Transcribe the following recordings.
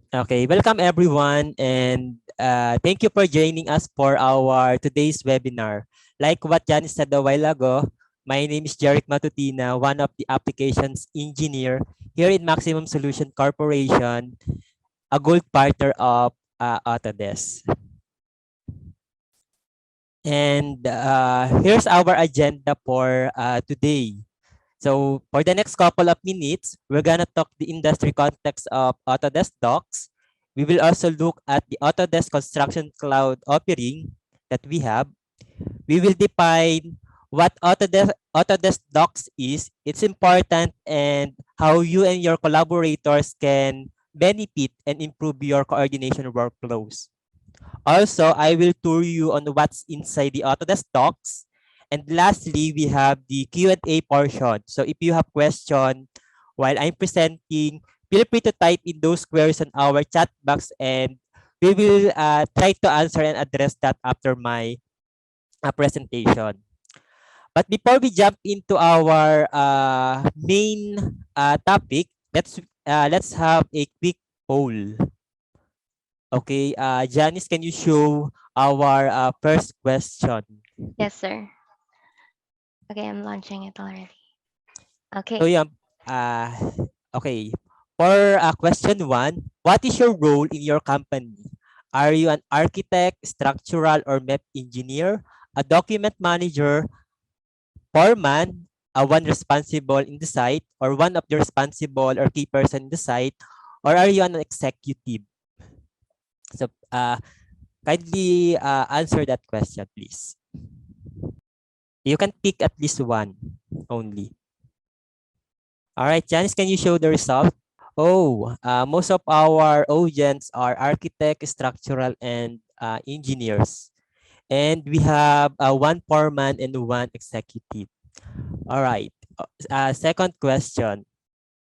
Okay, welcome everyone, and thank you for joining us for our today's webinar. Like what Janice said a while ago, my name is Jeric Matutina, one of the applications engineer here in Maximum Solution Corporation, a gold partner of Autodesk. And here's our agenda for today. So for the next couple of minutes, we're gonna talk the industry context of Autodesk Docs. We will also look at the Autodesk Construction Cloud offering that we have. We will define what Autodesk Docs is, its important, and how you and your collaborators can benefit and improve your coordination workflows. Also, I will tour you on what's inside the Autodesk Docs. And lastly, we have the Q&A portion. So if you have question while I'm presenting, feel free to type in those queries in our chat box and we will try to answer and address that after my presentation. But before we jump into our main topic, let's have a quick poll. Okay, Janice, can you show our first question? Yes, sir. Okay, I'm launching it already. So Okay. yeah, uh, okay. For question one, what is your role in your company? Are you an architect, structural or map engineer, a document manager, foreman, one responsible in the site, or one of the responsible or key person in the site, or are you an executive? So kindly answer that question, please. You can pick at least one only. All right, Janice, can you show the result? Oh, most of our audience are architect, structural, and engineers. And we have one foreman and one executive. All right. Second question.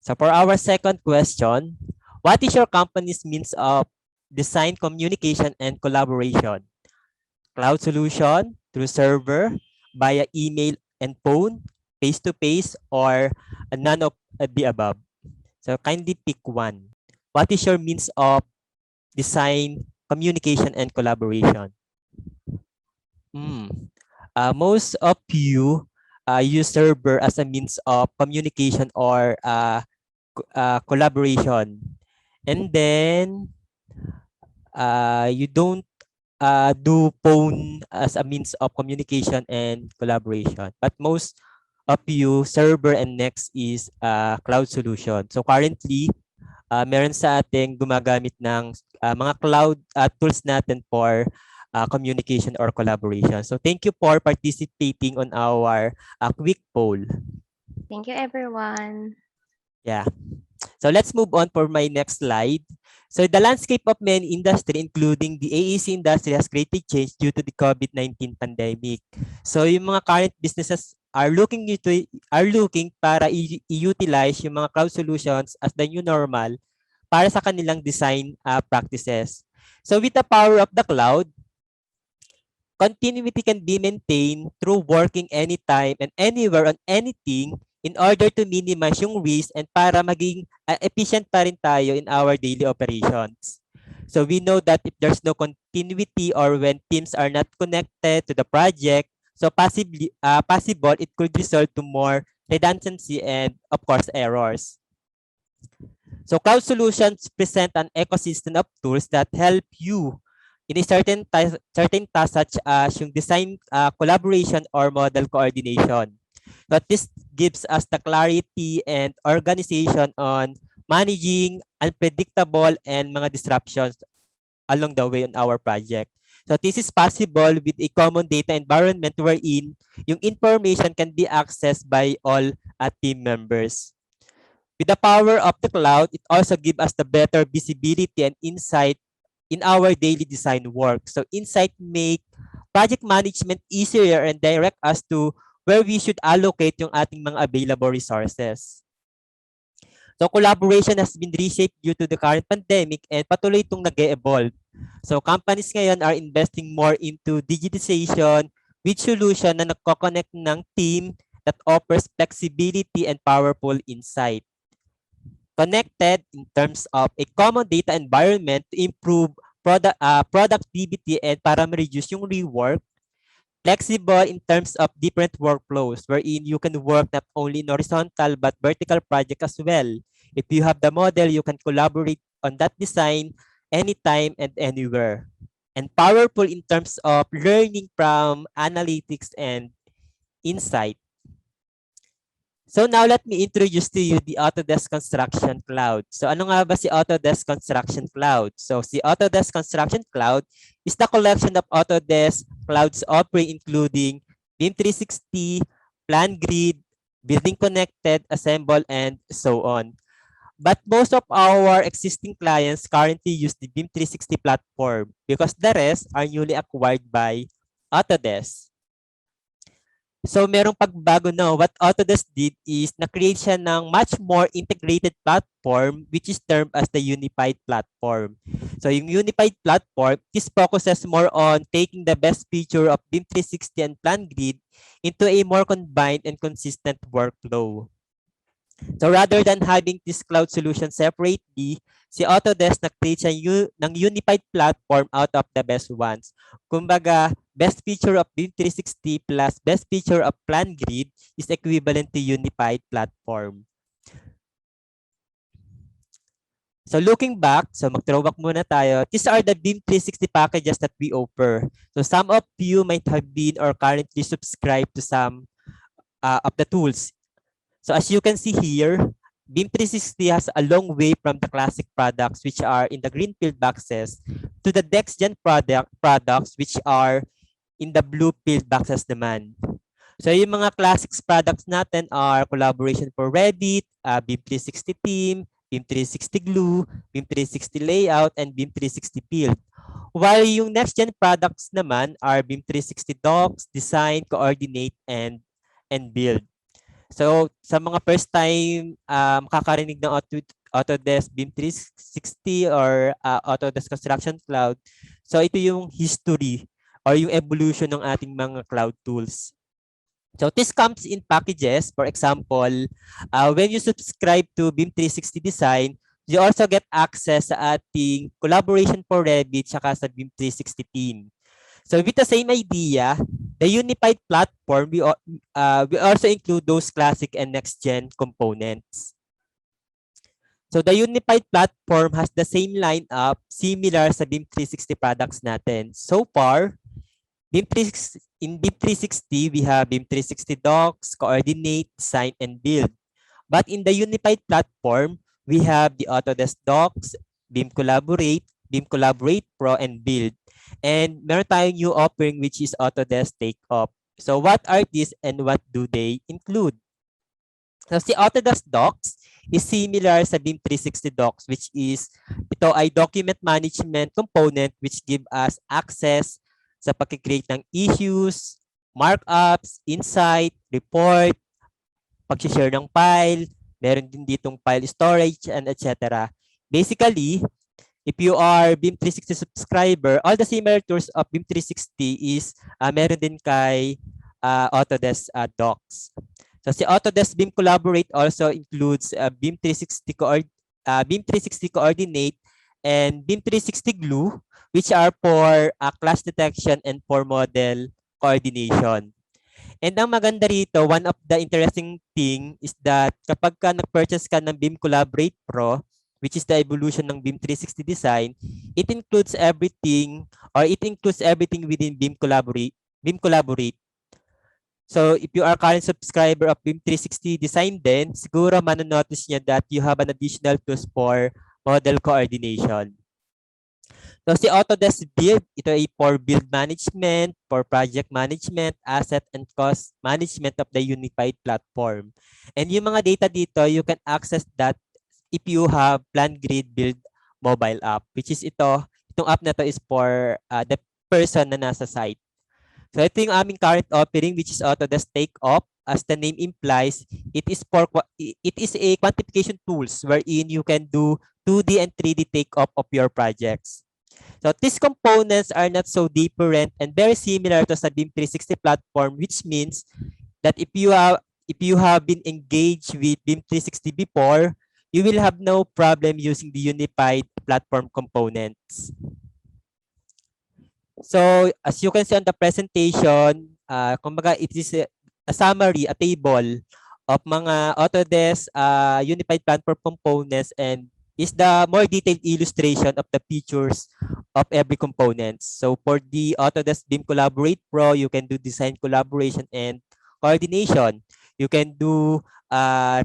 So for our second question, what is your company's means of design, communication, and collaboration? Cloud solution, through server, via email and phone, face-to-face, or none of the above? So kindly pick one. What is your means of design, communication, and collaboration? Hmm. Most of you use server as a means of communication or collaboration. And then you don't do phone as a means of communication and collaboration. But most of you, server and next is cloud solution. So currently, meron sa ating gumagamit ng mga cloud tools natin for communication or collaboration. So thank you for participating on our quick poll. Thank you, everyone. Yeah. So let's move on for my next slide. So the landscape of many industry, including the AEC industry, has greatly changed due to the COVID-19 pandemic. So yung mga current businesses are looking para i-utilize yung mga cloud solutions as the new normal para sa kanilang design practices. So with the power of the cloud, continuity can be maintained through working anytime and anywhere on anything in order to minimize yung risk and para maging efficient pa rin tayo in our daily operations. So we know that if there's no continuity or when teams are not connected to the project, so possible it could result to more redundancy and of course errors. So cloud solutions present an ecosystem of tools that help you in a certain task such as yung design collaboration or model coordination. But this gives us the clarity and organization on managing unpredictable and mga disruptions along the way on our project. So this is possible with a common data environment wherein yung information can be accessed by all team members. With the power of the cloud, it also gives us the better visibility and insight in our daily design work. So insight make project management easier and direct us to where we should allocate yung ating mga available resources. So collaboration has been reshaped due to the current pandemic and patuloy itong nag-evolve. So companies ngayon are investing more into digitization with solution na nagko-connect ng team that offers flexibility and powerful insight. connected in terms of a common data environment to improve productivity and para ma-reduce yung rework, flexible in terms of different workflows wherein you can work not only in horizontal but vertical project as well. If you have the model, you can collaborate on that design anytime and anywhere. And powerful in terms of learning from analytics and insight. So now let me introduce to you the Autodesk Construction Cloud. So ano nga ba si Autodesk Construction Cloud? So si Autodesk Construction Cloud is the collection of Autodesk Clouds offering including BIM 360, PlanGrid, Building Connected, Assemble, and so on. But most of our existing clients currently use the BIM 360 platform because the rest are newly acquired by Autodesk. So merong pagbago na. What Autodesk did is na-create siya ng much more integrated platform which is termed as the unified platform. So yung unified platform, this focuses more on taking the best feature of BIM 360 and PlanGrid into a more combined and consistent workflow. So rather than having this cloud solution separately, si Autodesk nag-create siya ng unified platform out of the best ones. Kumbaga, best feature of BIM 360 plus best feature of PlanGrid is equivalent to unified platform. So looking back, so mag-throwback muna tayo. These are the BIM 360 packages that we offer. So some of you might have been or currently subscribed to some of the tools. So as you can see here, BIM 360 has a long way from the classic products which are in the greenfield boxes to the next-gen products which are in the blue field boxes naman. So yung mga classics products natin are Collaboration for Revit, BIM 360 Team, BIM 360 Glue, BIM 360 Layout, and BIM 360 Field. While yung next-gen products naman are BIM 360 Docs, Design, Coordinate, and Build. So, sa mga first time makakarinig ng Autodesk BIM 360 or Autodesk Construction Cloud, so ito yung history or yung evolution ng ating mga cloud tools. So, this comes in packages. For example, when you subscribe to BIM 360 Design, you also get access sa ating Collaboration for Revit saka sa BIM 360 Team. So with the same idea, the unified platform, we also include those classic and next-gen components. So the unified platform has the same lineup, similar sa BIM 360 products natin. So far, in BIM 360, we have BIM 360 Docs, Coordinate, Design, and Build. But in the unified platform, we have the Autodesk Docs, BIM Collaborate Pro, and Build. And meron tayong new offering which is Autodesk Takeoff. So what are these and what do they include? So si Autodesk Docs is similar sa BIM 360 Docs which is ito ay document management component which give us access sa pag-create ng issues, markups, insight, report, pag-share ng file, meron din ditong file storage and etc. Basically, if you are BIM 360 subscriber, all the similar tools of BIM 360 is meron din kay Autodesk Docs. So si Autodesk BIM Collaborate also includes BIM 360 Coordinate and BIM 360 Glue, which are for class detection and for model coordination. And ang maganda rito, one of the interesting thing is that kapag ka nag-purchase ka ng BIM Collaborate Pro, which is the evolution ng BIM 360 design, it includes everything within BIM Collaborate. So if you are current subscriber of BIM 360 design then, siguro manonotice niya that you have an additional tools for model coordination. So si Autodesk Build, ito ay for build management, for project management, asset and cost management of the unified platform. And yung mga data dito, you can access that if you have PlanGrid Build mobile app, which is itong app na to is for the person na nasa site. So ito yung aming current offering which is Autodesk Takeoff. As the name implies, it is a quantification tools wherein you can do 2D and 3D takeoff of your projects. So these components are not so different and very similar to sa BIM 360 platform, which means that if you have been engaged with BIM 360 before, you will have no problem using the unified platform components. So as you can see on the presentation, kumbaga it is a summary, a table of mga Autodesk unified platform components, and is the more detailed illustration of the features of every component. So for the Autodesk BIM Collaborate Pro, you can do design collaboration and coordination. You can do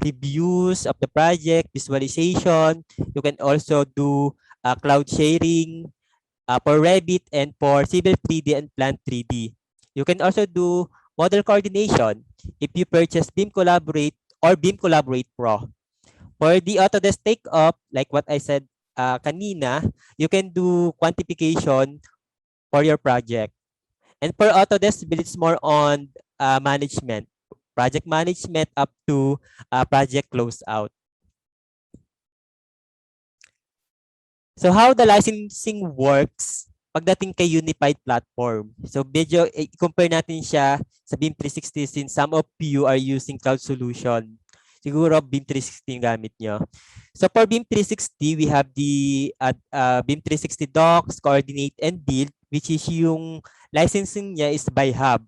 reviews of the project, visualization. You can also do cloud sharing, for Revit and for Civil 3D and Plant 3D. You can also do model coordination if you purchase BIM Collaborate or BIM Collaborate Pro. For the Autodesk Take-Off, like what I said kanina, you can do quantification for your project. And for Autodesk Build, it's more on management, project management up to project closeout. So how the licensing works pagdating kay unified platform. So medyo i-compare natin siya sa BIM 360 since some of you are using cloud solution. Siguro BIM 360 yung gamit nyo. So for BIM 360, we have the BIM 360 Docs, Coordinate, and Build, which is yung licensing niya is by hub.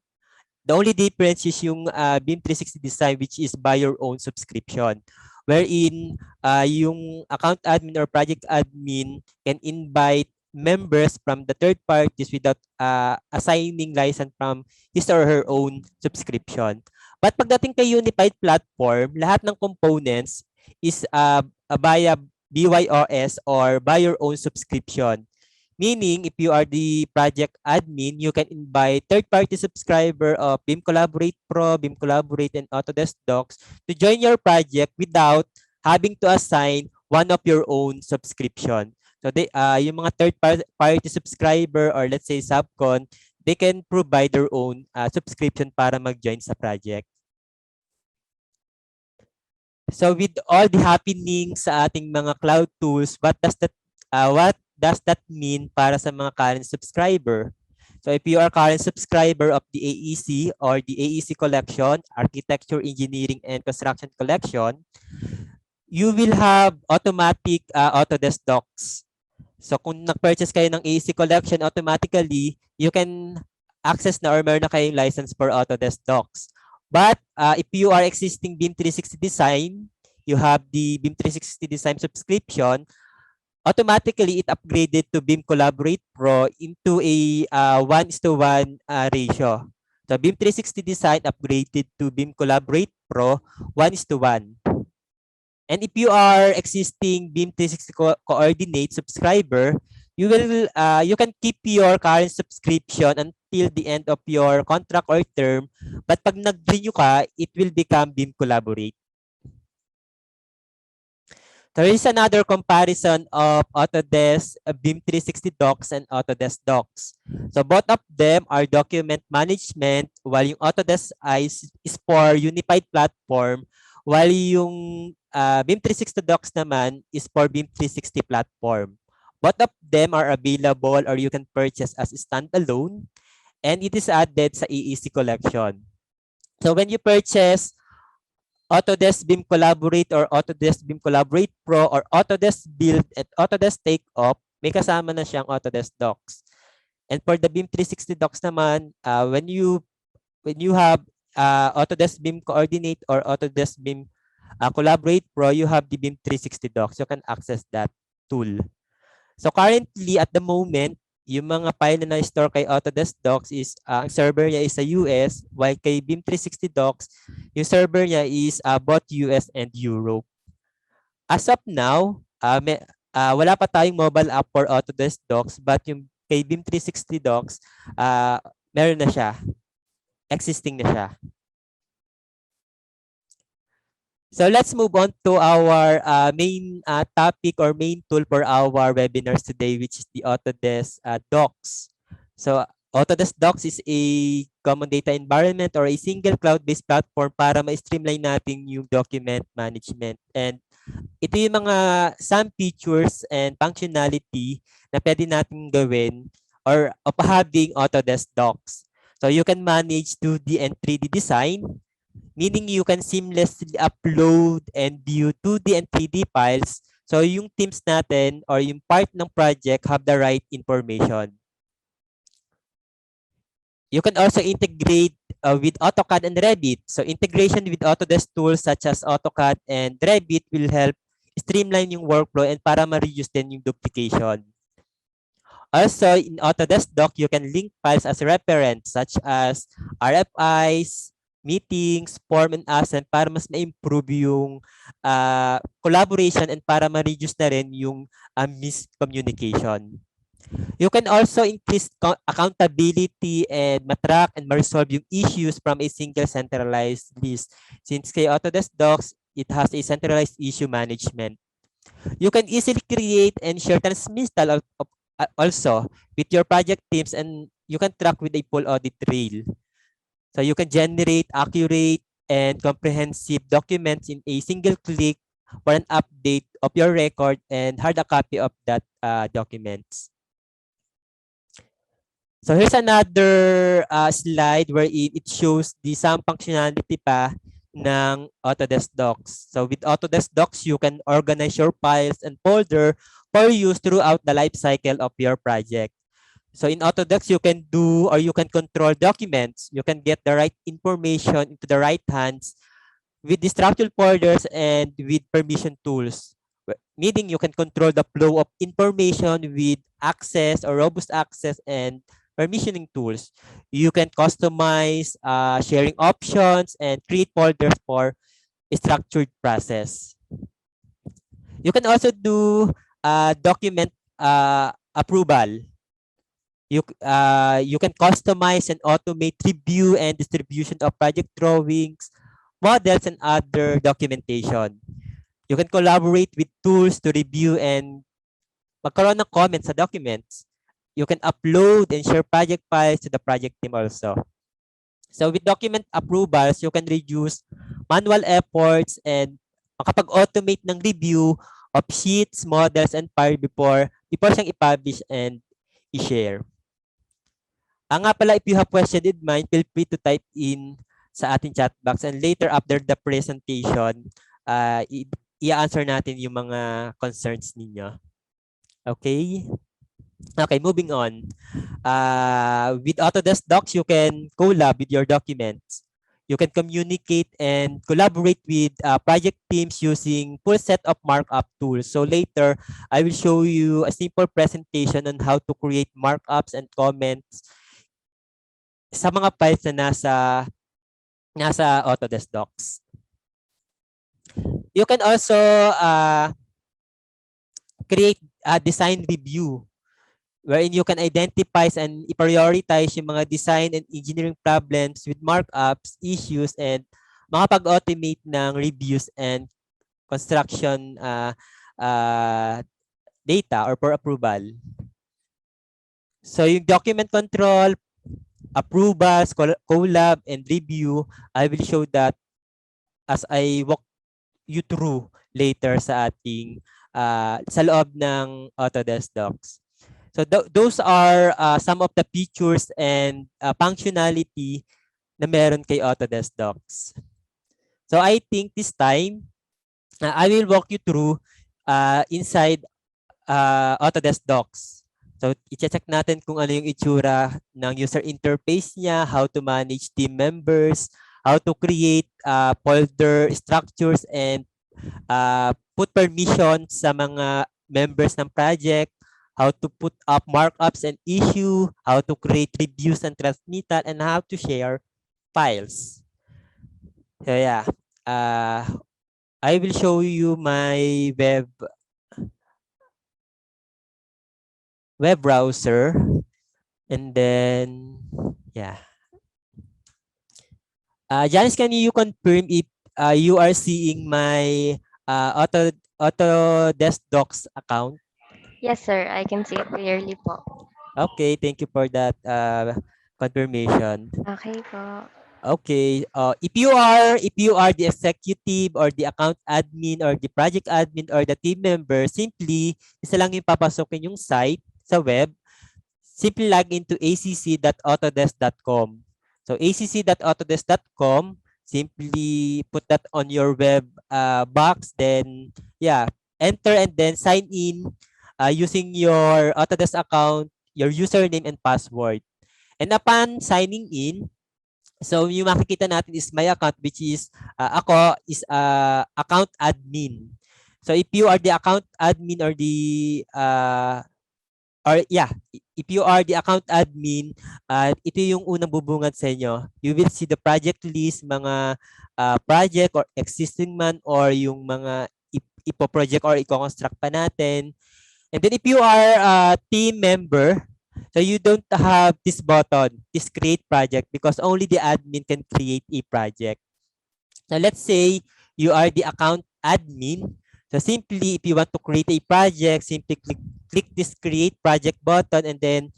The only difference is yung BIM 360 Design, which is by your own subscription, wherein yung account admin or project admin can invite members from the third parties without assigning license from his or her own subscription. But pagdating kay unified platform, lahat ng components is via BYOS or by your own subscription. Meaning, if you are the project admin, you can invite third-party subscriber of BIM Collaborate Pro, BIM Collaborate, and Autodesk Docs to join your project without having to assign one of your own subscription. So, yung mga third-party subscriber or let's say subcon, they can provide their own subscription para mag-join sa project. So, with all the happenings sa ating mga cloud tools, what does that mean para sa mga current subscriber? So if you are current subscriber of the AEC or the AEC collection, Architecture, Engineering, and Construction collection, you will have automatic Autodesk Docs. So kung nag-purchase kayo ng AEC collection, automatically, you can access na or meron na kayong license for Autodesk Docs. But if you are existing BIM 360 Design, you have the BIM 360 Design subscription, automatically it upgraded to BIM Collaborate Pro into a 1:1 ratio. So BIM 360 Design upgraded to BIM Collaborate Pro 1:1. And if you are existing BIM 360 Coordinate subscriber, you can keep your current subscription until the end of your contract or term. But pag nag-renew ka, it will become BIM Collaborate. There is another comparison of Autodesk BIM 360 Docs and Autodesk Docs. So both of them are document management, while yung Autodesk is for unified platform, while yung BIM 360 Docs naman is for BIM 360 platform. Both of them are available or you can purchase as standalone, and it is added sa AEC collection. So when you purchase Autodesk BIM Collaborate or Autodesk BIM Collaborate Pro or Autodesk Build at Autodesk Take-Off, may kasama na siyang Autodesk Docs. And for the BIM 360 Docs naman, when you have Autodesk BIM Coordinate or Autodesk BIM Collaborate Pro, you have the BIM 360 Docs. You can access that tool. So currently, at the moment, yung mga file na na-store kay Autodesk Docs is, ang server niya is sa US, while kay BIM 360 Docs, yung server niya is both US and Europe. As of now, wala pa tayong mobile app for Autodesk Docs, but yung kay BIM 360 Docs, meron na siya. Existing na siya. So let's move on to our main topic or main tool for our webinars today, which is the Autodesk Docs. So Autodesk Docs is a common data environment or a single cloud-based platform para ma-streamline natin yung document management. And ito yung mga some features and functionality na pwede natin gawin or of having Autodesk Docs. So you can manage 2D and 3D design. meaning you can seamlessly upload and view 2D and 3D files. So yung teams natin or yung part ng project have the right information. You can also integrate with AutoCAD and Revit. So integration with Autodesk tools such as AutoCAD and Revit will help streamline yung workflow and para ma-reduce din yung duplication. Also, in Autodesk Doc, you can link files as reference such as RFIs, meetings, form and asset para mas ma-improve yung collaboration and para ma-reduce na rin yung miscommunication. You can also increase accountability and matrack and ma-resolve yung issues from a single centralized list. Since kay Autodesk Docs, it has a centralized issue management. You can easily create and share transmittal also with your project teams, and you can track with a full audit trail. So you can generate accurate and comprehensive documents in a single click for an update of your record and hard a copy of that documents. So here's another slide where it shows the some functionality pa ng Autodesk Docs. So with Autodesk Docs, you can organize your files and folder for use throughout the life cycle of your project. So in Autodesk, you can do or you can control documents. You can get the right information into the right hands with the structured folders and with permission tools. Meaning you can control the flow of information with access or robust access and permissioning tools. You can customize sharing options and create folders for a structured process. You can also do document approval. You can customize and automate review and distribution of project drawings, models, and other documentation. You can collaborate with tools to review and magkaroon ng comments sa documents. You can upload and share project files to the project team also. So with document approvals, you can reduce manual efforts and makapag-automate ng review of sheets, models, and file before siyang i-publish and i-share. Nga pala, if you have question in mind, feel free to type in sa ating chat box, and later after the presentation, i-answer natin yung mga concerns ninyo. Okay? Okay, moving on. With Autodesk Docs, you can collab with your documents. You can communicate and collaborate with project teams using full set of markup tools. So later, I will show you a simple presentation on how to create markups and comments sa mga files na nasa Autodesk Docs. You can also create a design review wherein you can identify and prioritize yung mga design and engineering problems with markups, issues, and makapag-automate ng reviews and construction data or for approval. So yung document control, approvals, collab, and review, I will show that as I walk you through later sa ating sa loob ng Autodesk Docs. So those are some of the features and functionality na meron kay Autodesk Docs. So I think this time, I will walk you through inside Autodesk Docs. So, i-check natin kung ano yung itsura ng user interface niya, how to manage team members, how to create folder structures and put permissions sa mga members ng project, how to put up markups and issue, how to create reviews and transmittal, and how to share files. So, yeah. I will show you my web browser, and then yeah. Janice, can you confirm if you are seeing my Autodesk Docs account? Yes, sir. I can see it clearly po. Okay, thank you for that confirmation. Okay po. Okay, if you are the executive or the account admin or the project admin or the team member, simply isa lang yung papasokin yung site sa web. Simply log into acc.autodesk.com. So acc.autodesk.com, Simply put that on your web box, then yeah, enter and then sign in using your Autodesk account, your username and password. And upon signing in, so yung makikita natin is my account, which is ako is account admin. So if you are the account admin or the if you are the account admin, ito yung unang bubungad sa inyo. You will see the project list, mga project or existing man or yung mga ipo-project or i-construct pa natin. And then if you are a team member, so you don't have this button, this create project, because only the admin can create a project. Now let's say you are the account admin. So simply, if you want to create a project, simply click this create project button, and then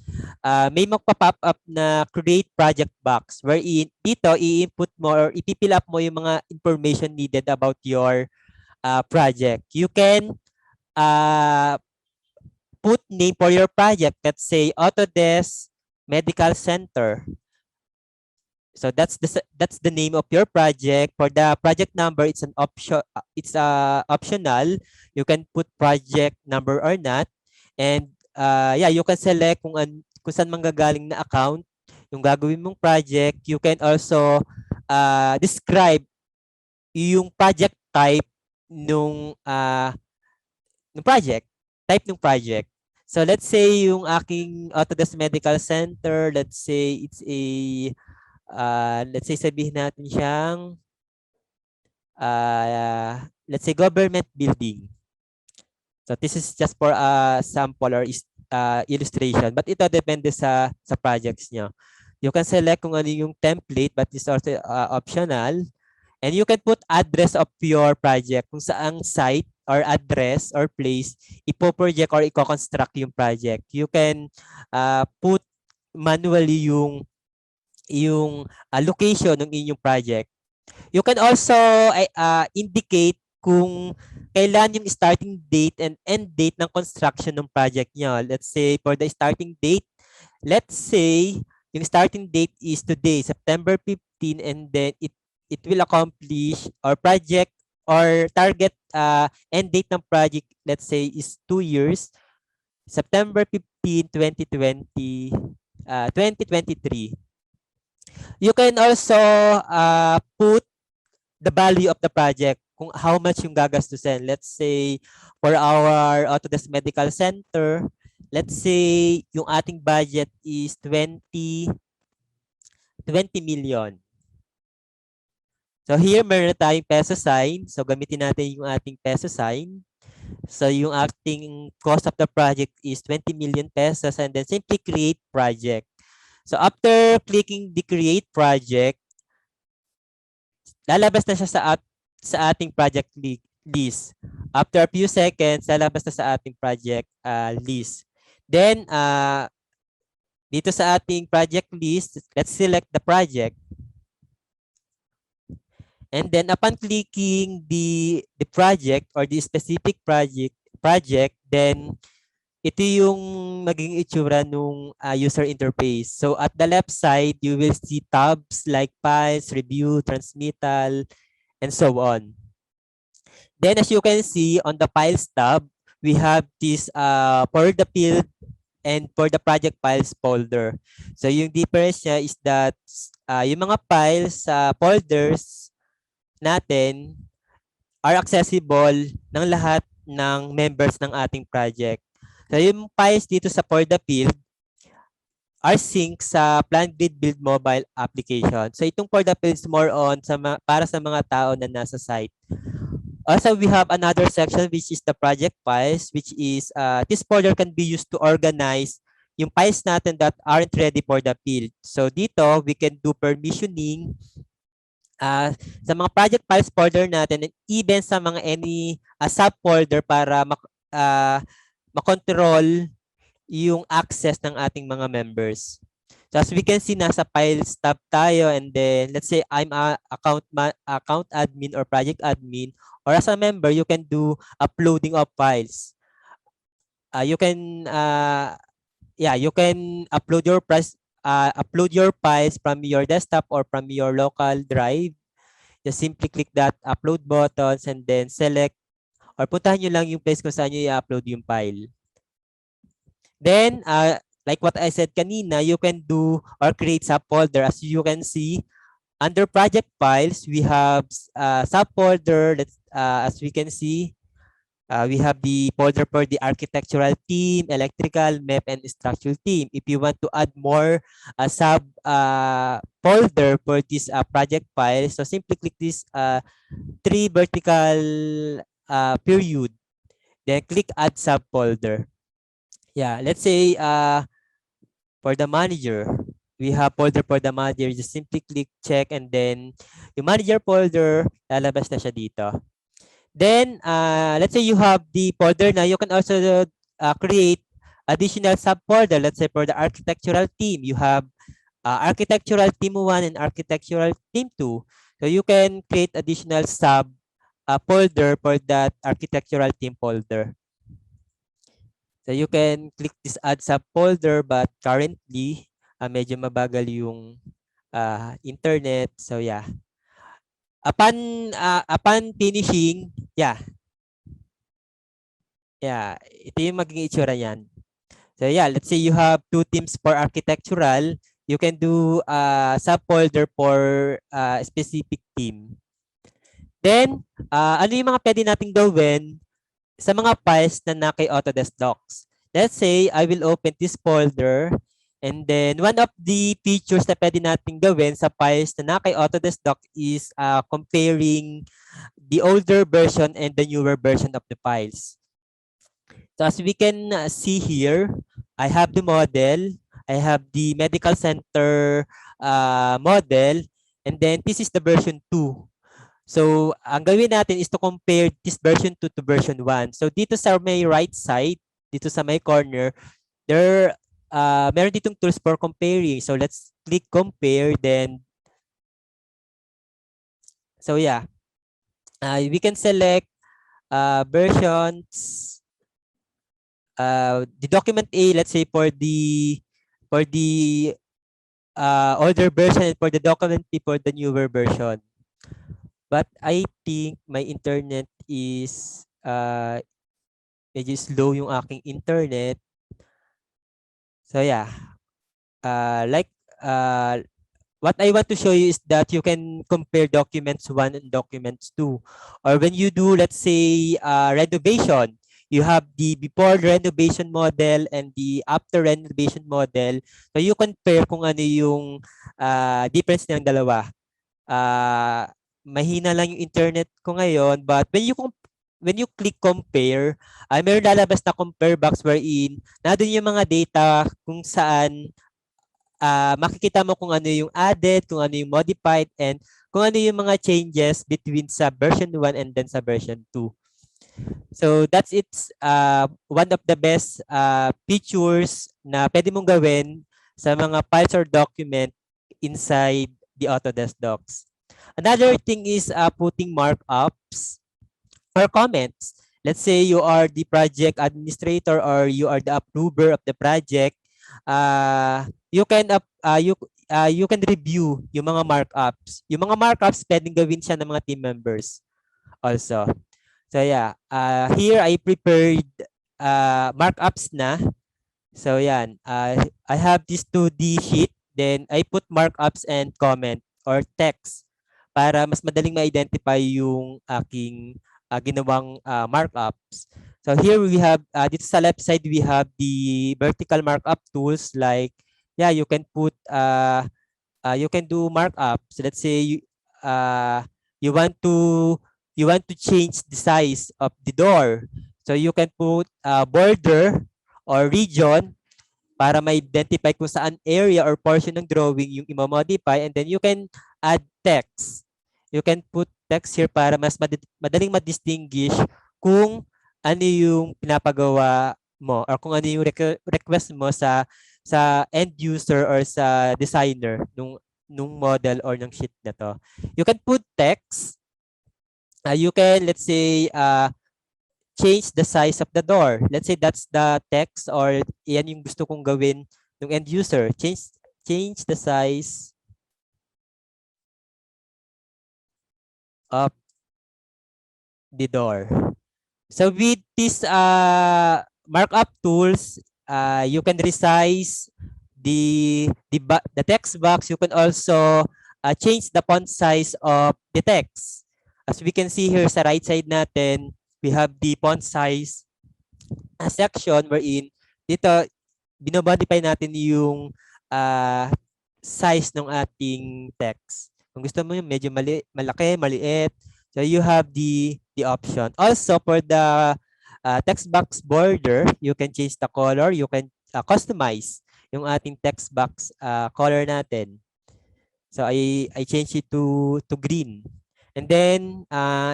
may magpa-pop up na create project box wherein dito i-input mo or ipipill up mo yung mga information needed about your project. You can put name for your project. Let's say Autodesk Medical Center. So that's the name of your project. For the project number, it's an option. It's optional. You can put project number or not. And yeah, you can select kung saan manggagaling na account yung gagawin mong project. You can also describe yung project type nung project. Type ng project. So let's say yung aking Autodesk Medical Center, let's say it's a let's say sabihin natin siyang let's say government building. So this is just for a sample or illustration, but ito depende sa projects nyo. You can select kung ano yung template, but it's also optional. And you can put address of your project, kung saang site or address or place ipo-project or i-construct yung project. You can put manually yung location ng inyong project. You can also indicate kung kailan yung starting date and end date ng construction ng project nyo. Let's say for the starting date, let's say yung starting date is today, September 15, and then it will accomplish or project or target end date ng project, let's say is 2 years, September 15, 2020, 2023. You can also put the value of the project, kung how much yung gagastusin. Let's say for our Autodesk Medical Center, let's say yung ating budget is 20 million. So here meron tayong peso sign. So gamitin natin yung ating peso sign. So yung ating cost of the project is 20 million pesos, and then simply create project. So after clicking the create project, lalabas na siya sa ating project list. After a few seconds, lalabas na sa ating project list. Then dito sa ating project list, let's select the project. And then upon clicking the project or the specific project, then ito yung maging itsura nung user interface. So at the left side, you will see tabs like files, review, transmittal, and so on. Then as you can see on the files tab, we have this for the field and for the project files folder. So yung difference niya is that yung mga files sa folders natin are accessible ng lahat ng members ng ating project. So yung files dito sa for the field are sync sa PlanGrid Build mobile application. So itong for the field is more on para sa mga tao na nasa site. Also, we have another section which is the project files, which is this folder can be used to organize yung files natin that aren't ready for the field. So dito, we can do permissioning sa mga project files folder natin and even sa mga any subfolder para makontrol yung access ng ating mga members. So as we can see, nasa files tab tayo, and then let's say I'm a account admin or project admin, or as a member, you can do uploading of files. You can upload your files from your desktop or from your local drive. Just simply click that upload buttons and then select or puntahan nyo lang yung place kung saan nyo i-upload yung file. Then, like what I said kanina, you can do or create subfolder. As you can see, under project files, we have subfolder. As we can see, we have the folder for the architectural team, electrical, MEP, and structural team. If you want to add more sub folder for this project file, so simply click this three vertical period, then click add subfolder. Yeah, let's say for the manager, we have folder for the manager. Just simply click check and then yung manager folder, lalabas na siya dito. Then, let's say you have the folder now, you can also create additional subfolder. Let's say for the architectural team, you have architectural team 1 and architectural team 2. So you can create additional sub folder for that architectural team folder. So you can click this add subfolder, but currently, medyo mabagal yung internet. So yeah. Upon finishing, yeah, ito yung magiging itsura yan. So yeah, let's say you have two teams for architectural, you can do a subfolder for a specific team. Then, ano yung mga pwede nating gawin sa mga files na kay Autodesk Docs? Let's say I will open this folder and then one of the features na pwede nating gawin sa files na kay Autodesk Docs is comparing the older version and the newer version of the files. So as we can see here, I have the model, I have the medical center model, and then this is the version 2. So ang gawin natin is to compare this version 2 to version 1. So dito sa may right side, dito sa may corner, meron ditong tools for comparing. So let's click compare, then so yeah, we can select versions. The document A, let's say for the older version and for the document B for the newer version. But I think my internet is medyo slow yung aking internet. So yeah, what I want to show you is that you can compare documents 1 and documents 2. Or when you do, let's say, renovation, you have the before renovation model and the after renovation model. So you compare kung ano yung difference ng dalawa. Mahina lang yung internet ko ngayon, but when you click compare, meron lalabas na compare box wherein nandun yung mga data kung saan makikita mo kung ano yung added, kung ano yung modified, and kung ano yung mga changes between sa version 1 and then sa version 2. So that's one of the best features na pwede mong gawin sa mga files or document inside the Autodesk Docs. Another thing is putting markups or comments. Let's say you are the project administrator or you are the approver of the project. You can review yung mga markups. Yung mga markups pwedeng gawin siya ng mga team members also. So yeah, here I prepared markups na. So yan, I have this 2D sheet, then I put markups and comment or text para mas madaling ma-identify yung aking ginawang markups. So here we have, dito sa left side, we have the vertical markup tools like, yeah, you can put, you can do markups. Let's say you want to change the size of the door. So you can put border or region para ma-identify kung saan area or portion ng drawing yung i-modify, and then you can add text. You can put text here para mas madaling ma-distinguish kung ano yung pinapagawa mo or kung ano yung request mo sa end user or sa designer nung model or ng sheet na to. You can put text. You can, let's say, change the size of the door. Let's say that's the text or yan yung gusto kong gawin ng end user. Change the size of the door. So with this markup tools, you can resize the text box. You can also change the font size of the text. As we can see here sa right side natin, we have the font size section wherein dito binomodify natin yung size ng ating text. Kung gusto mo yung medyo malaki, maliit, so you have the option. Also for the text box border, you can change the color, you can customize yung ating text box color natin. So I change it to green. And then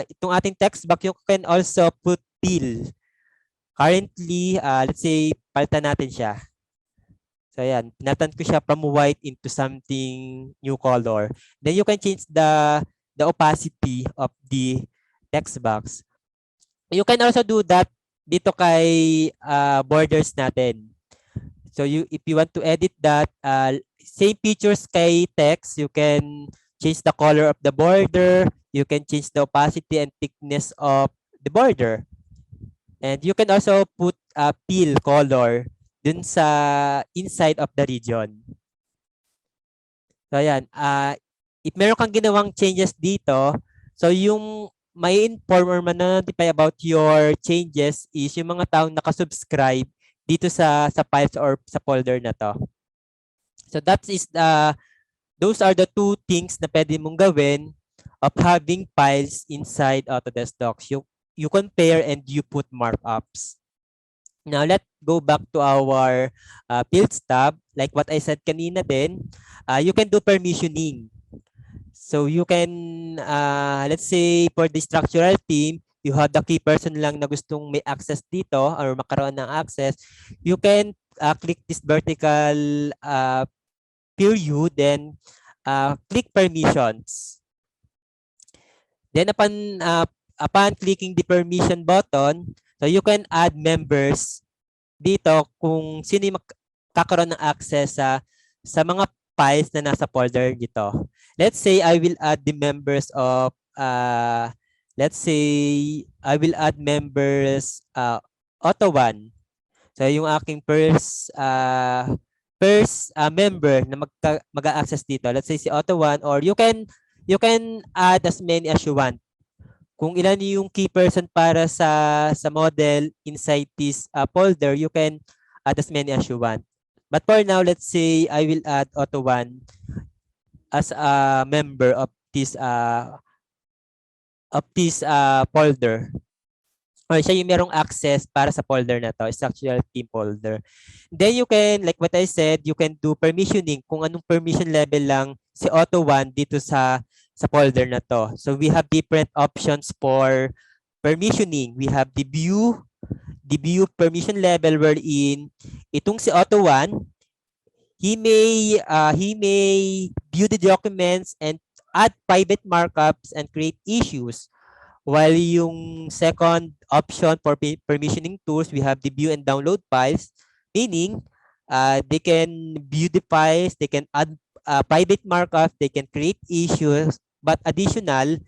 itong ating text box, you can also put fill. Currently, let's say palitan natin siya. So ayan, pinatan ko siya from white into something new color. Then you can change the opacity of the text box. You can also do that dito kay borders natin. So if you want to edit that, same features kay text, you can change the color of the border, you can change the opacity and thickness of the border. And you can also put fill color dun sa inside of the region. So ayan, if meron kang ginawang changes dito, so yung may inform or ma-notify about your changes is yung mga taong nakasubscribe dito sa files or sa folder na to. So that is those are the two things na pwede mong gawin of having files inside Autodesk Docs. You compare and you put markups. Now, let's go back to our fields tab. Like what I said kanina din, you can do permissioning. So you can, let's say for the structural team, you have the key person lang na gustong may access dito or makaroon ng access. You can click this vertical preview, then click permissions. Then upon clicking the permission button, so you can add members dito kung sino yung kakaroon ng access sa mga files na nasa folder dito. Let's say I will add the members of let's say I will add members Auto1. So yung aking first member na mag-access dito. Let's say si Auto1, or you can add as many as you want. Kung ilan yung key person para sa model inside this folder, you can add as many as you want. But for now, let's say I will add Auto1 as a member of this folder. Or siya yung merong access para sa folder na to, structural team folder. Then you can, like what I said, you can do permissioning kung anong permission level lang si Auto1 dito sa folder na to. So we have different options for permissioning. We have the view permission level wherein itong si Auto1, he may view the documents and add private markups and create issues. While yung second option for permissioning tools, we have the view and download files, meaning they can view the files, they can add private markup, they can create issues, but additional,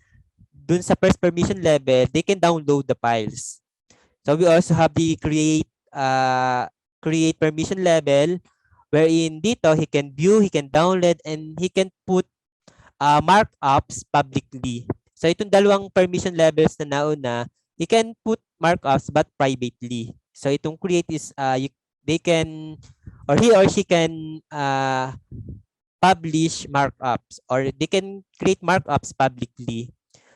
dun sa first permission level, they can download the files. So we also have the create permission level, wherein dito he can view, he can download, and he can put markups publicly. So itong dalawang permission levels na nauna, he can put markups but privately. So itong create is they can, or he or she can publish markups, or they can create markups publicly.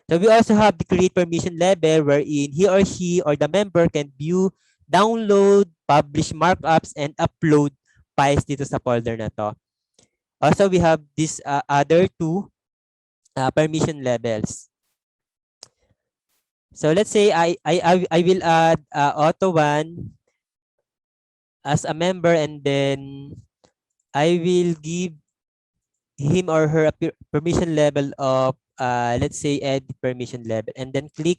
So we also have the create permission level wherein he or she or the member can view, download, publish markups, and upload files dito sa folder na to. Also, we have these other two permission levels. So let's say I will add Auto1 as a member, and then I will give him or her a permission level of let's say edit permission level, and then click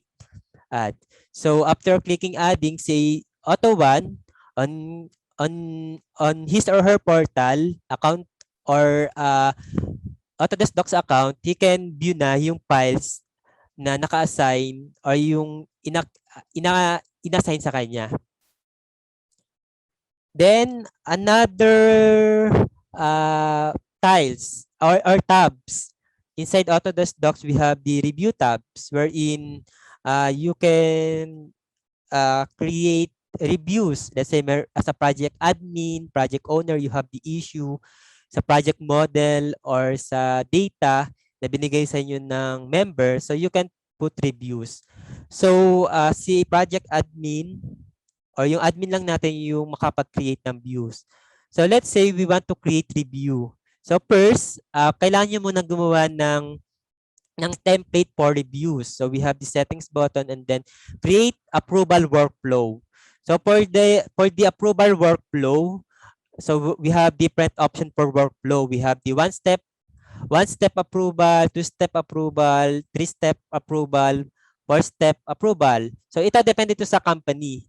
add. So after clicking adding, say Auto1 on his or her portal account or Autodesk Docs account, he can view na yung files na naka-assign or yung inassign sa kanya. Then another tiles or tabs. Inside Autodesk Docs, we have the review tabs wherein you can create reviews. Let's say as a project admin, project owner, you have the issue sa project model or sa data na binigay sa inyo ng member. So you can put reviews. So si project admin or yung admin lang natin yung makapag-create ng views. So let's say we want to create review. So first, kailangan nyo munang gumawa ng template for reviews. So we have the settings button and then create approval workflow. So for the approval workflow, so we have different option for workflow. We have the one-step approval, two-step approval, three-step approval, four-step approval. So ito depende ito sa company.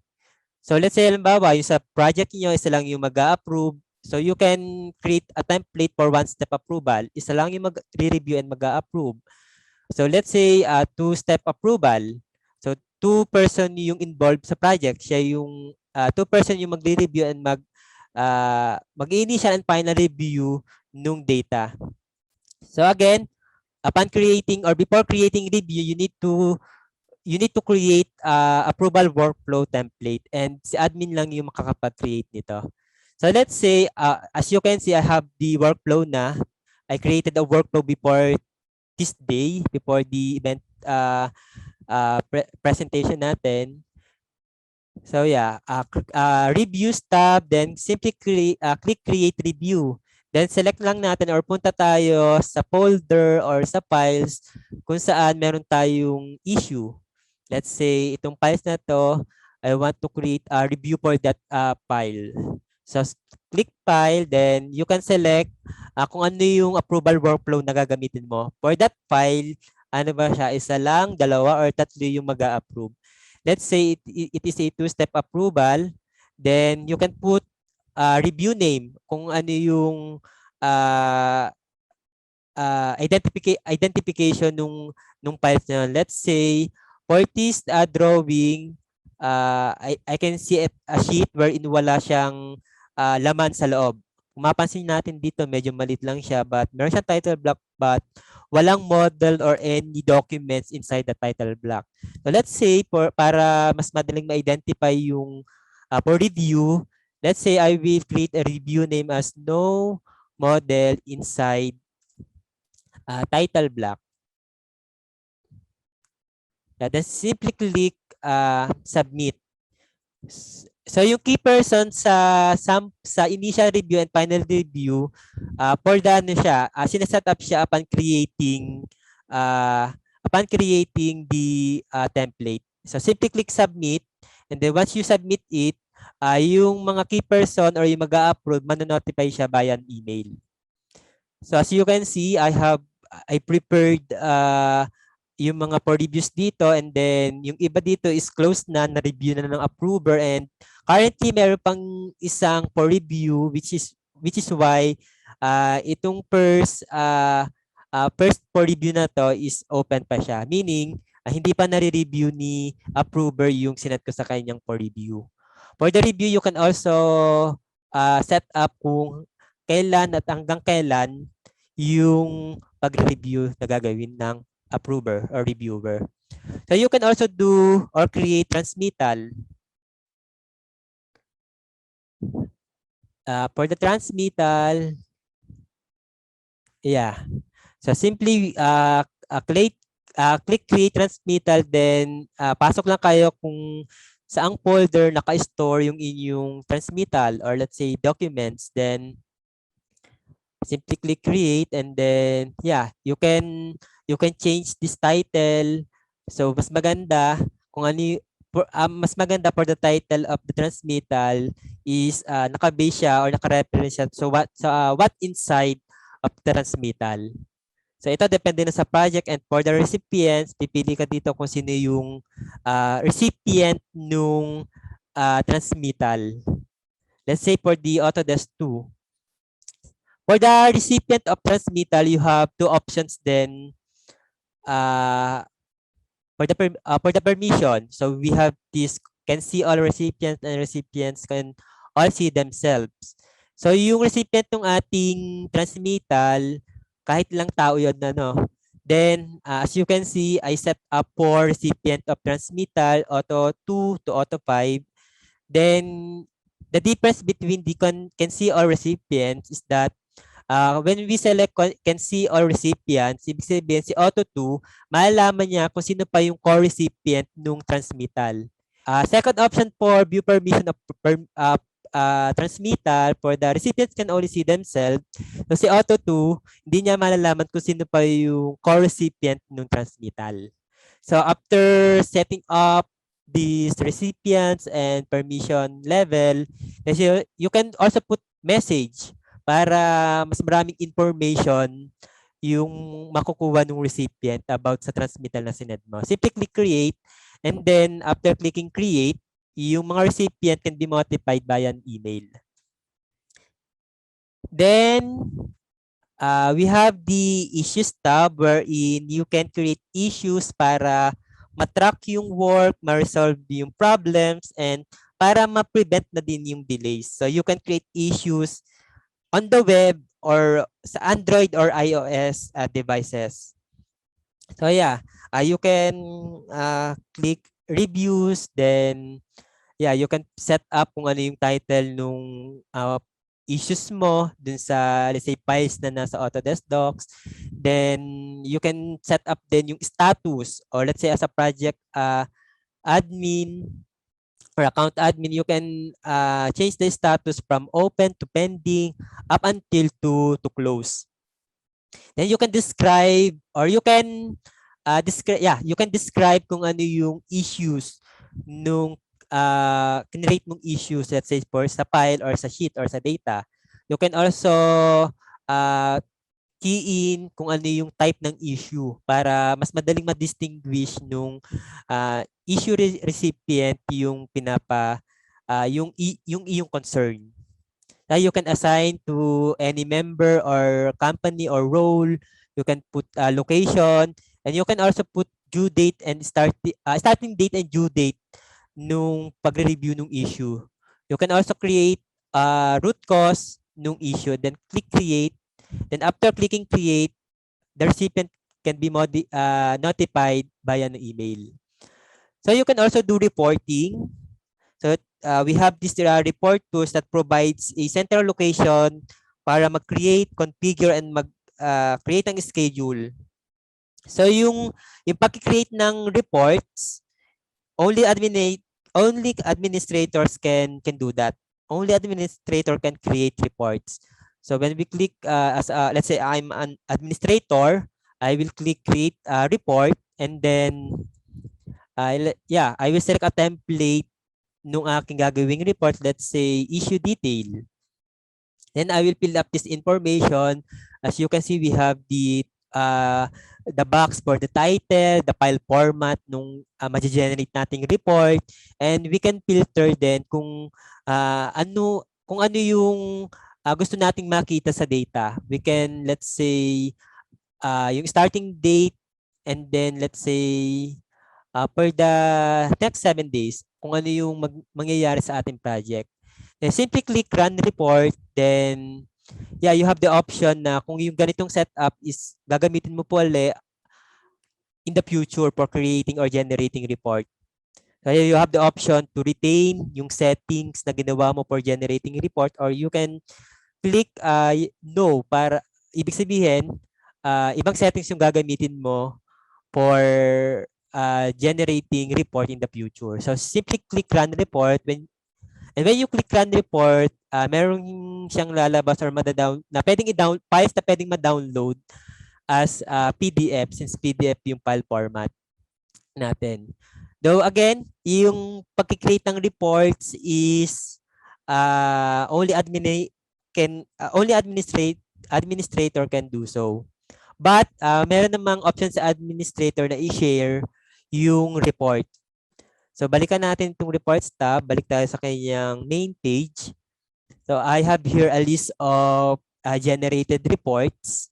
So let's say halimbawa, yung sa project niyo isa lang yung mag-a-approve. So you can create a template for one-step approval. Isa lang yung mag-review and mag-a-approve. So let's say two-step approval. So two person yung involved sa project. Siya yung two person yung magre-review and mag-initial and final review nung data. So again, upon creating or before creating review, you need to create approval workflow template and si admin lang yung makakapag-create nito. So let's say, as you can see, I have the workflow na. I created a workflow before this day, before the event presentation natin. So yeah, reviews tab, then simply click create review. Then select lang natin or punta tayo sa folder or sa files kung saan meron tayong issue. Let's say itong files na to, I want to create a review for that file. So click file, then you can select kung ano yung approval workflow na gagamitin mo. For that file, ano ba siya? Isa lang, dalawa, or tatlo yung mag-a-approve. Let's say it is a two-step approval. Then you can put review name kung ano yung identification nung files na. Let's say for this drawing, I can see a sheet wherein wala siyang laman sa loob. Kung mapansin natin dito, medyo maliit lang siya, but meron siyang title block, but walang model or any documents inside the title block. So let's say, para mas madaling ma-identify yung for review, let's say I will create a review name as no model inside title block. Then simply click submit. So yung key person sa initial review and final review, for the ano siya, sineset up siya upon creating the template. So simply click submit, and then once you submit it, yung mga key person or yung mag-a-approve, manonotify siya via email. So as you can see, I prepared yung mga for reviews dito, and then yung iba dito is closed na review na ng approver, and currently meron pang isang for review which is why itong first for review na to is open pa siya, meaning hindi pa nare-review ni approver yung sinet ko sa kanyang for review. For the review, you can also set up kung kailan at hanggang kailan yung pag-review na gagawin ng approver or reviewer. So you can also do or create transmittal. For the transmittal, yeah. So simply click create transmittal, then pasok lang kayo kung saang folder naka-store yung inyong transmittal or let's say documents, then simply click create, and then yeah, you can change this title. So mas maganda kung ano mas maganda for the title of the transmittal is naka-base siya or naka-reference siya so what inside of the transmittal. So ito depende na sa project, and for the recipients, pipili ka dito kung sino yung recipient nung transmittal. Let's say for the Autodesk 2. For the recipient of transmittal, you have two options then. for the permission, so we have this can see all recipients and recipients can all see themselves. So yung recipient ng ating transmittal, kahit lang tao yun na no. Then as you can see, I set up for recipient of transmittal auto 2 to auto 5. Then the difference between the can see all recipients is that when we select can see all recipients, ibig sabihin si auto 2, malalaman niya kung sino pa yung co-recipient nung transmittal. Second option for view permission of transmittal, for the recipients can only see themselves. So si auto 2, hindi niya malalaman kung sino pa yung co-recipient nung transmittal. So after setting up these recipients and permission level, you can also put message para mas maraming information yung makukuha ng recipient about sa transmittal na sinend mo. Simply click create, and then after clicking create, yung mga recipient can be notified by an email. Then we have the issues tab wherein you can create issues para matrack yung work, ma-resolve yung problems, and para ma-prevent na din yung delays. So you can create issues on the web or sa Android or iOS devices. So yeah, you can click reviews, then yeah, you can set up kung ano yung title nung issues mo dun sa, let's say, files na nasa Autodesk Docs. Then you can set up din yung status, or let's say as a project admin or account admin, you can change the status from open to pending up until to close. Then you can describe, or you can describe kung ano yung issues nung generate mong issues, let's say for sa file or sa sheet or sa data. You can also key in kung ano yung type ng issue para mas madaling ma-distinguish nung issue recipient yung yung iyong concern. Now you can assign to any member or company or role. You can put location, and you can also put due date and starting date and due date nung pagre-review nung issue. You can also create root cause nung issue, then click create. Then after clicking create, the recipient can be notified via an email. So you can also do reporting. So we have this report tools that provides a central location para mag-create, configure, and mag-create ng schedule. So yung pag-create ng reports, only administrators can do that. Only administrator can create reports. So when we click let's say I'm an administrator, I will click create report, and then I will select a template nung aking gagawing report, let's say issue detail. Then I will fill up this information. As you can see, we have the box for the title, the file format nung ma-generate nating report, and we can filter then kung ano yung gusto nating makita sa data. We can, let's say, yung starting date, and then let's say for the next 7 days, kung ano yung mangyayari sa ating project. Then simply click run report, then yeah, you have the option na kung yung ganitong setup is gagamitin mo po ulit in the future for creating or generating report. So you have the option to retain yung settings na ginawa mo for generating report, or you can click no, para ibig sabihin ibang settings yung gagamitin mo for generating report in the future. So simply click run report, when you click run report, meron siyang lalabas or na pwedeng files na pwedeng ma-download as PDF, since PDF yung file format natin. Though again, yung pag-create ng reports is only administrator can do so. But meron namang option sa administrator na i-share yung report. So balikan natin itong reports tab, balik tayo sa kanyang main page. So I have here a list of generated reports.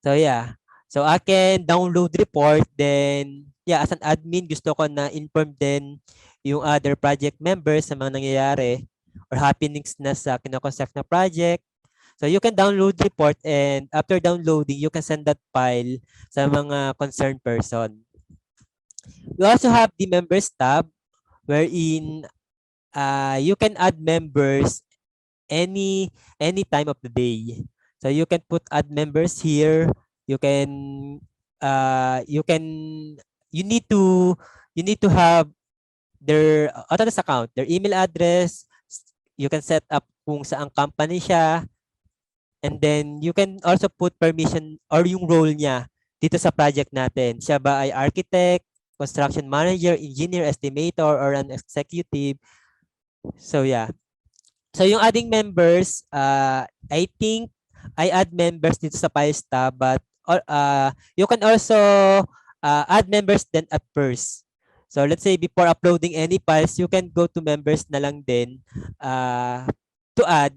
So yeah, So I can download report, then yeah, as an admin gusto ko na inform din yung other project members sa mga nangyayari or happenings na sa kinoconstruct na project. So you can download report, and after downloading, you can send that file sa mga concerned person. We also have the members tab wherein you can add members any time of the day. So you can put add members here. You can you can you need to have their autonomous account, their email address. You can set up kung saang company siya, and then you can also put permission or yung role niya dito sa project natin. Siya ba ay architect, construction manager, engineer, estimator, or an executive? So yeah. So yung adding members, I think I add members dito sa files tab, but you can also add members then at first. So let's say before uploading any files, you can go to members na lang din to add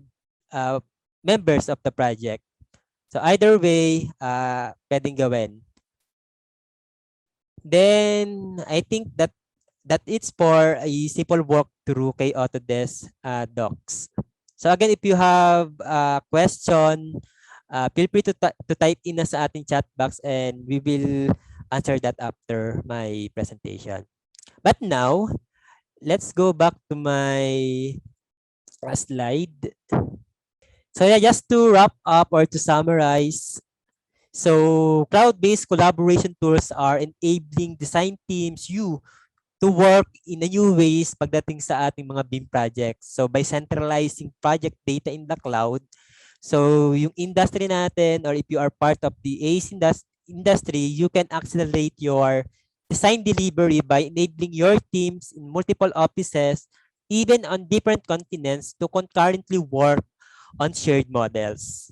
members of the project. So either way, pwedeng gawin. Then I think that it's for a simple walkthrough kay Autodesk Docs. So again, if you have a question, feel free to type in na sa ating chat box, and we will answer that after my presentation. But now, let's go back to my slide. So yeah, just to wrap up or to summarize, so cloud-based collaboration tools are enabling design teams to work in a new ways pagdating sa ating mga BIM projects. So by centralizing project data in the cloud, so yung industry natin, or if you are part of the ACE industry, you can accelerate your design delivery by enabling your teams in multiple offices, even on different continents, to concurrently work on shared models.